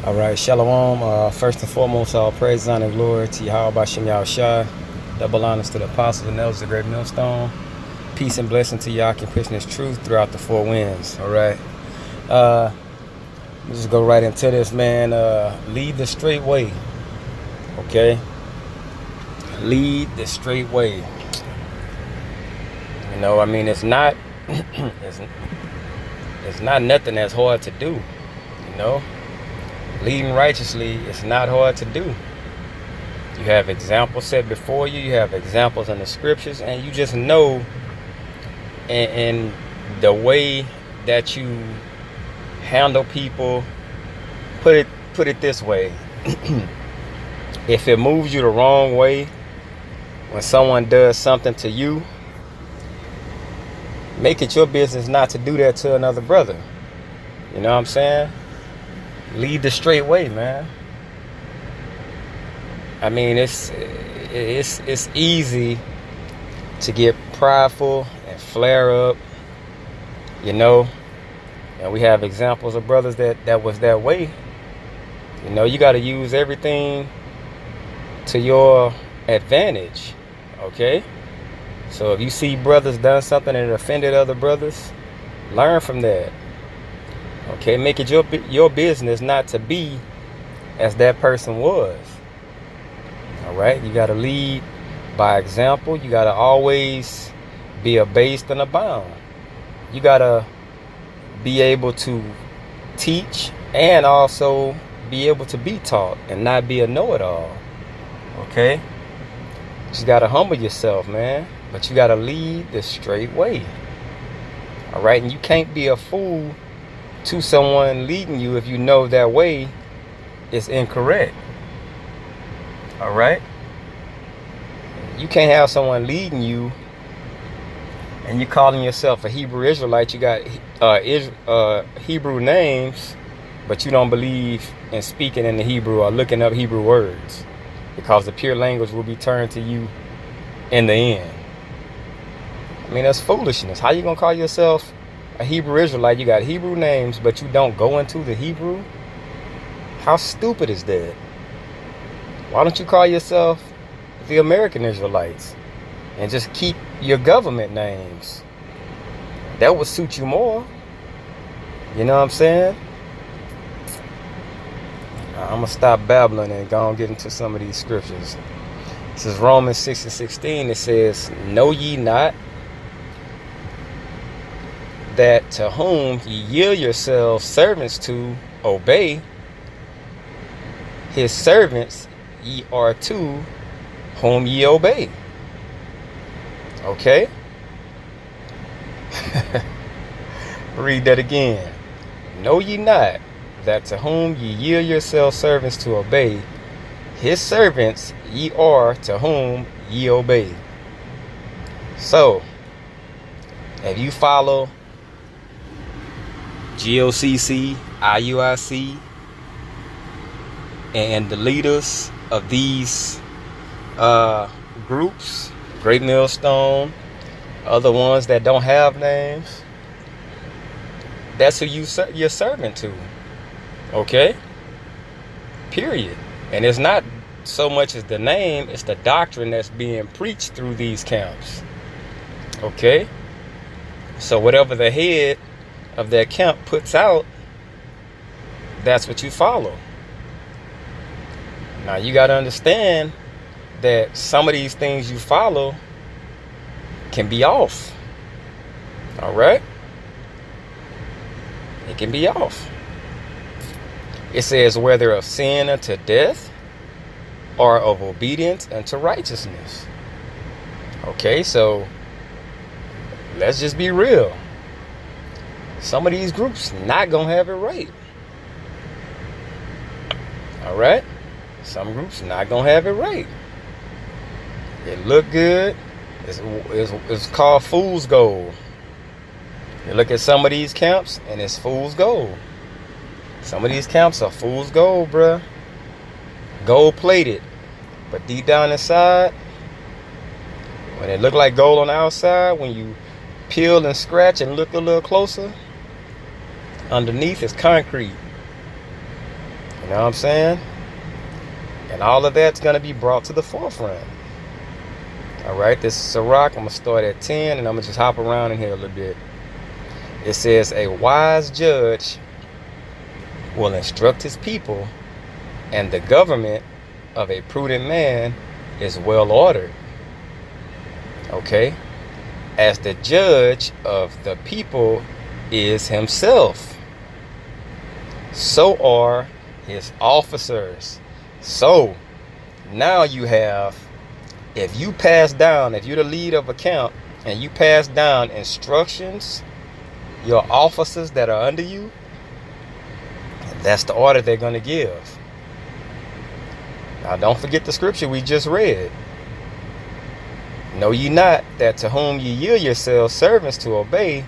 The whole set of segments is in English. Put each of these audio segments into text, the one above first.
All right, Shalom. First and foremost, all praise, honor, and glory to Yahweh Bashem Yahushua. Double honors to the apostles and elders of the great millstone. Peace and blessing to y'all can preach this truth throughout the four winds. All right. Let's just go right into this, man. Lead the straight way. Okay. Lead the straight way. You know, I mean, it's not it's not nothing that's hard to do. You know. Leading righteously is not hard to do. You have examples set before you. You have examples in the scriptures, and you just know in the way that you handle people. Put it this way: if it moves you the wrong way when someone does something to you, make it your business not to do that to another brother. You know what I'm saying? Lead the straight way, man. I mean, it's easy to get prideful and flare up, you know. And we have examples of brothers that was that way. You know, you got to use everything to your advantage, okay? So if you see brothers done something that offended other brothers, learn from that. Okay, make it your business not to be as that person was. All right, you got to lead by example. You got to always be abased and abound. You got to be able to teach and also be able to be taught and not be a know-it-all. Okay, you just got to humble yourself, man. But you got to lead the straight way. All right, and you can't be a fool to someone leading you if you know that way is incorrect. All right, you can't have someone leading you and you calling yourself a Hebrew Israelite. You got Hebrew names, but you don't believe in speaking in the Hebrew or looking up Hebrew words, because the pure language will be turned to you in the end. I mean, that's foolishness. How you gonna call yourself a Hebrew Israelite? You got Hebrew names, but you don't go into the Hebrew? How stupid is that? Why don't you call yourself the American Israelites and just keep your government names? That would suit you more. You know what I'm saying? I'm going to stop babbling and go and get into some of these scriptures. This is Romans 6:16. It says, "Know ye not that to whom ye yield yourselves servants to obey, his servants ye are to whom ye obey." Okay? Read that again. "Know ye not that to whom ye yield yourselves servants to obey, his servants ye are to whom ye obey." So, if you follow GOCC, IUIC, and the leaders of these groups, Great Millstone, other ones that don't have names, that's who you're serving to. Okay? Period. And it's not so much as the name, it's the doctrine that's being preached through these camps. Okay? So whatever the head of that camp puts out, that's what you follow. Now you got to understand that some of these things you follow can be off. All right? It can be off. It says, whether of sin unto death or of obedience unto righteousness. Okay, so let's just be real. Some of these groups not gonna have it right. All right? Some groups not gonna have it right. It look good. It's called fool's gold. You look at some of these camps and it's fool's gold. Some of these camps are fool's gold, bruh. Gold plated. But deep down inside, when it look like gold on the outside, when you peel and scratch and look a little closer, underneath is concrete. You know what I'm saying? And all of that's going to be brought to the forefront. All right, this is Sirach. I'm going to start at 10, and I'm going to just hop around in here a little bit. It says, a wise judge will instruct his people, and the government of a prudent man is well ordered. Okay? As the judge of the people is himself, so are his officers. So now you have, if you're the lead of account and you pass down instructions, your officers that are under you, that's the order they're going to give. Now don't forget the scripture we just read. Know ye not that to whom ye yield yourselves servants to obey,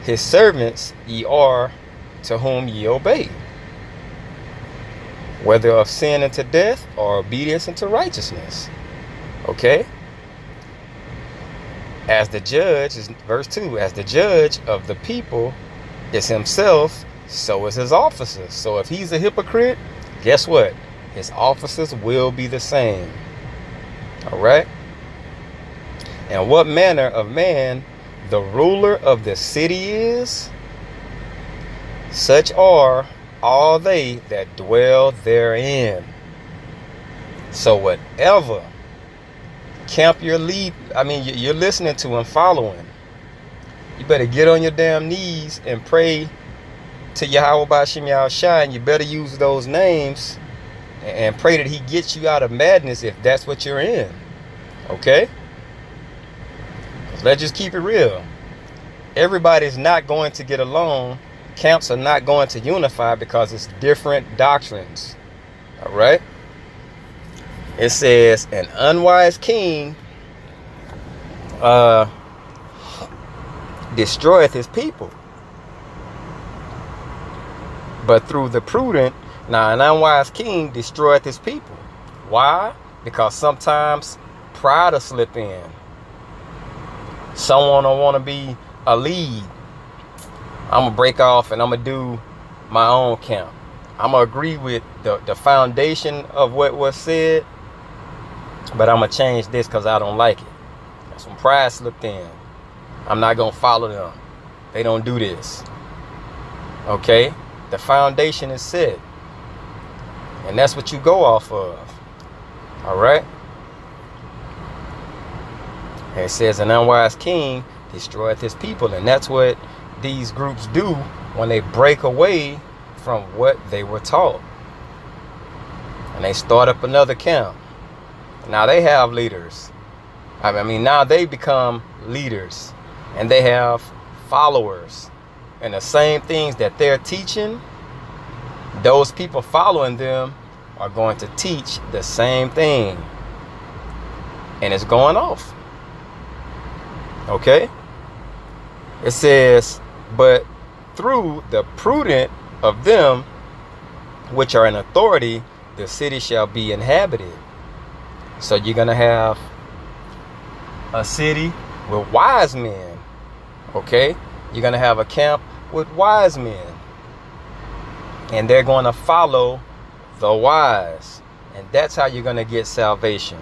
his servants ye are to whom ye obey, whether of sin unto death or obedience unto righteousness. Okay? As the judge, is verse 2, as the judge of the people is himself, so is his officers. So if he's a hypocrite, guess what? His officers will be the same. All right? And what manner of man the ruler of the city is, such are all they that dwell therein. So whatever camp you're listening to and following, you better get on your damn knees and pray to Yahweh Ba'Shem Yahushua, and you better use those names and pray that he gets you out of madness if that's what you're in. Okay? Let's just keep it real. Everybody's not going to get along. Camps are not going to unify because it's different doctrines. All right? It says, an unwise king destroyeth his people, but through the prudent, now an unwise king destroyeth his people. Why? Because sometimes pride will slip in. Someone will want to be a lead. I'm going to break off and I'm going to do my own camp. I'm going to agree with the foundation of what was said, but I'm going to change this because I don't like it. That's when pride slipped in. I'm not going to follow them. They don't do this. Okay? The foundation is set. And that's what you go off of. All right? And it says, an unwise king destroyeth his people. And that's what these groups do when they break away from what they were taught. And they start up another camp. Now they have leaders. Now they become leaders. And they have followers. And the same things that they're teaching, those people following them are going to teach the same thing. And it's going off. Okay? It says, but through the prudent of them which are in authority, the city shall be inhabited. So you're going to have a city with wise men. Okay? You're going to have a camp with wise men. And they're going to follow the wise. And that's how you're going to get salvation.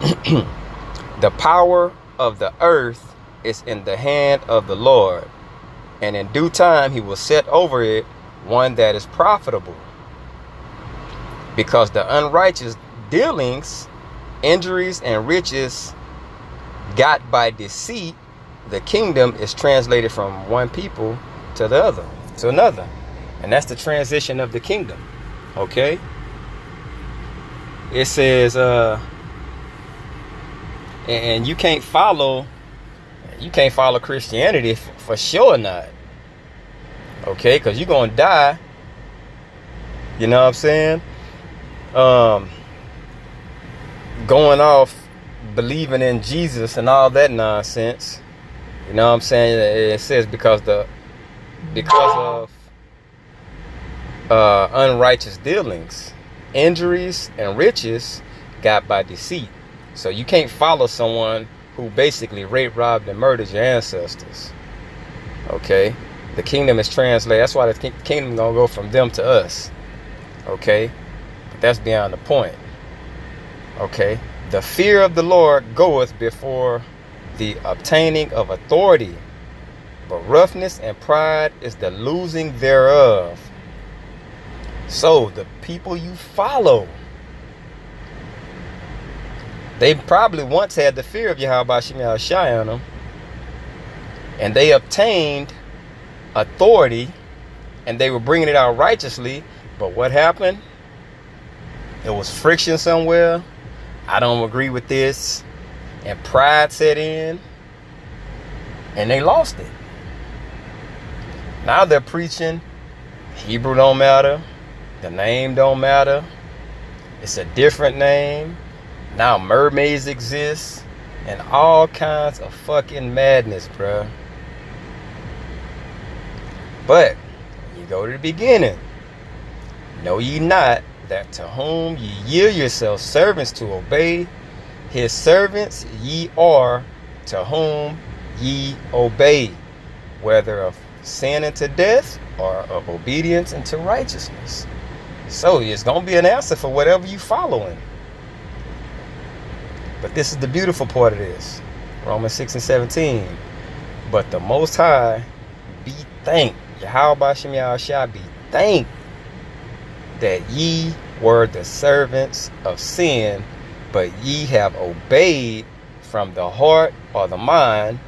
The power of the earth is in the hand of the Lord, and in due time he will set over it one that is profitable. Because the unrighteous dealings, injuries, and riches got by deceit, the kingdom is translated from one people to the other, to another. And that's the transition of the kingdom. Okay? It says, and you can't follow Christianity for sure not. Okay? Because you're going to die. You know what I'm saying? Going off believing in Jesus and all that nonsense. You know what I'm saying? It says because of unrighteous dealings, injuries, and riches got by deceit. So you can't follow someone who basically raped, robbed, and murdered your ancestors. Okay? The kingdom is translated. That's why the kingdom is going to go from them to us. Okay? But that's beyond the point. Okay? The fear of the Lord goeth before the obtaining of authority, but roughness and pride is the losing thereof. So the people you follow, they probably once had the fear of Yahweh Bashim Yahushua on them, and they obtained authority, and they were bringing it out righteously. But what happened? There was friction somewhere. I don't agree with this. And pride set in, and they lost it. Now they're preaching Hebrew don't matter. The name don't matter. It's a different name. Now mermaids exist. And all kinds of fucking madness, bruh. But you go to the beginning. Know ye not that to whom ye yield yourselves servants to obey, his servants ye are to whom ye obey, whether of sin unto death or of obedience unto righteousness. So it's going to be an answer for whatever you following. But this is the beautiful part of this. Romans 6 and 17. But the Most High be thanked. Yahweh Bashim Yahushua be thanked that ye were the servants of sin, but ye have obeyed from the heart or the mind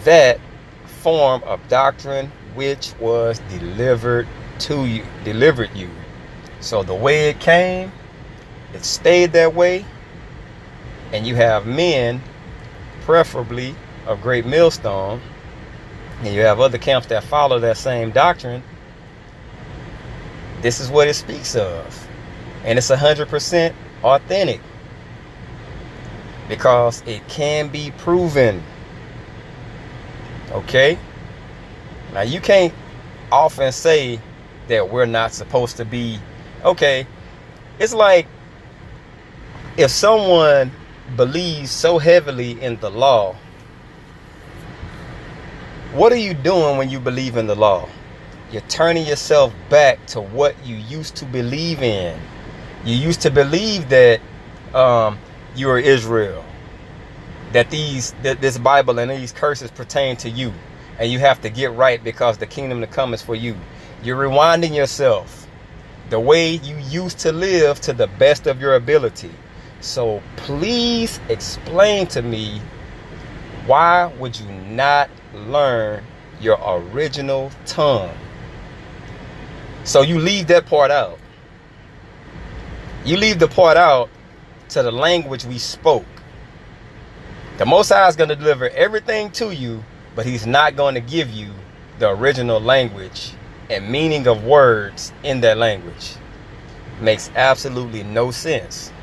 that form of doctrine which was delivered you. So the way it came, it stayed that way. And you have men, preferably of Great Millstone, and you have other camps that follow that same doctrine. This is what it speaks of. And it's 100% authentic, because it can be proven. Okay? Now you can't often say that we're not supposed to be. Okay, it's like if someone believes so heavily in the law, what are you doing when you believe in the law? You're turning yourself back to what you used to believe in. You used to believe that you are Israel, that this Bible and these curses pertain to you, and you have to get right because the kingdom to come is for you. You're rewinding yourself the way you used to live to the best of your ability. So please explain to me, why would you not learn your original tongue? So you leave that part out. You leave the part out to the language we spoke. The Most High is going to deliver everything to you, but he's not going to give you the original language and meaning of words in that language. Makes absolutely no sense.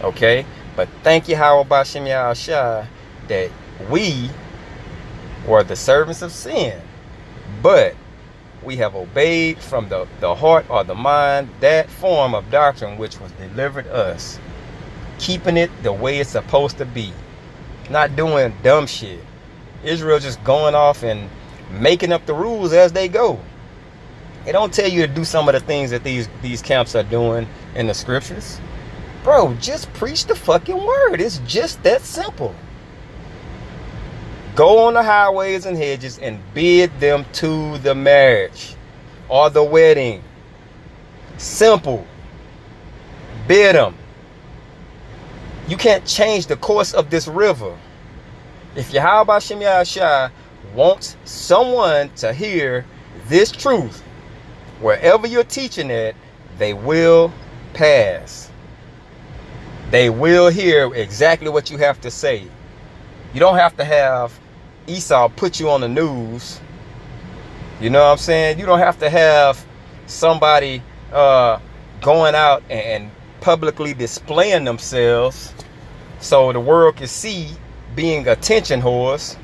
Okay? But thank you, Yahweh Bashim Yahushua, that we were the servants of sin, but we have obeyed from the heart or the mind that form of doctrine which was delivered us, keeping it the way it's supposed to be, not doing dumb shit. Israel just going off and making up the rules as they go. They don't tell you to do some of the things that these camps are doing in the scriptures. Bro, just preach the fucking word. It's just that simple. Go on the highways and hedges and bid them to the marriage or the wedding. Simple. Bid them. You can't change the course of this river. If Yahweh Bashim Yahushua wants someone to hear this truth, wherever you're teaching it, they will pass. They will hear exactly what you have to say. You don't have to have Esau put you on the news. You know what I'm saying? You don't have to have somebody going out and publicly displaying themselves so the world can see, being attention whores,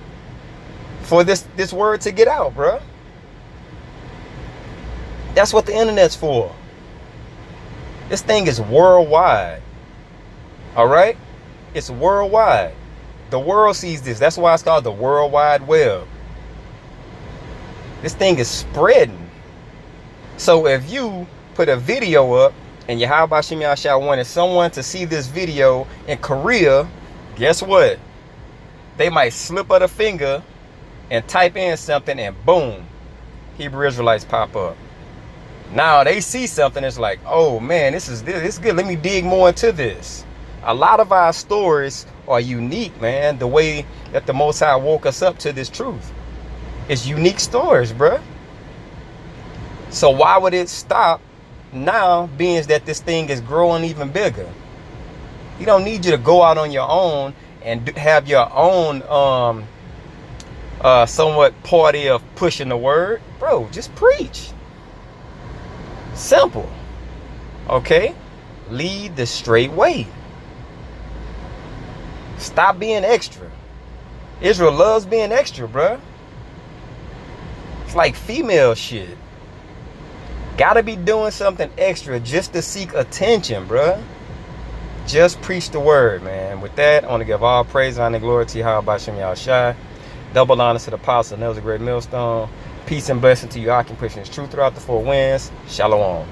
for this word to get out, bro. That's what the internet's for. This thing is worldwide. All right? It's worldwide. The world sees this. That's why it's called the World Wide Web. This thing is spreading. So if you put a video up, and Yahweh Shem Yahshua wanted someone to see this video in Korea, guess what? They might slip of the finger and type in something, and boom, Hebrew Israelites pop up. Now they see something, it's like, oh man, this is good. Let me dig more into this. A lot of our stories are unique, man. The way that the Most High woke us up to this truth. It's unique stories, bruh. So why would it stop now, being that this thing is growing even bigger? He don't need you to go out on your own and have your own somewhat party of pushing the word. Bro, just preach. Simple. Okay? Lead the straight way. Stop being extra. Israel loves being extra, bruh. It's like female shit. Gotta be doing something extra just to seek attention, bruh. Just preach the word, man. With that, I want to give all praise, honor, and glory to Yahweh Shem Yahshua. Double honor to the apostle, and that was a great millstone. Peace and blessing to you. I can push this truth throughout the four winds. Shalom.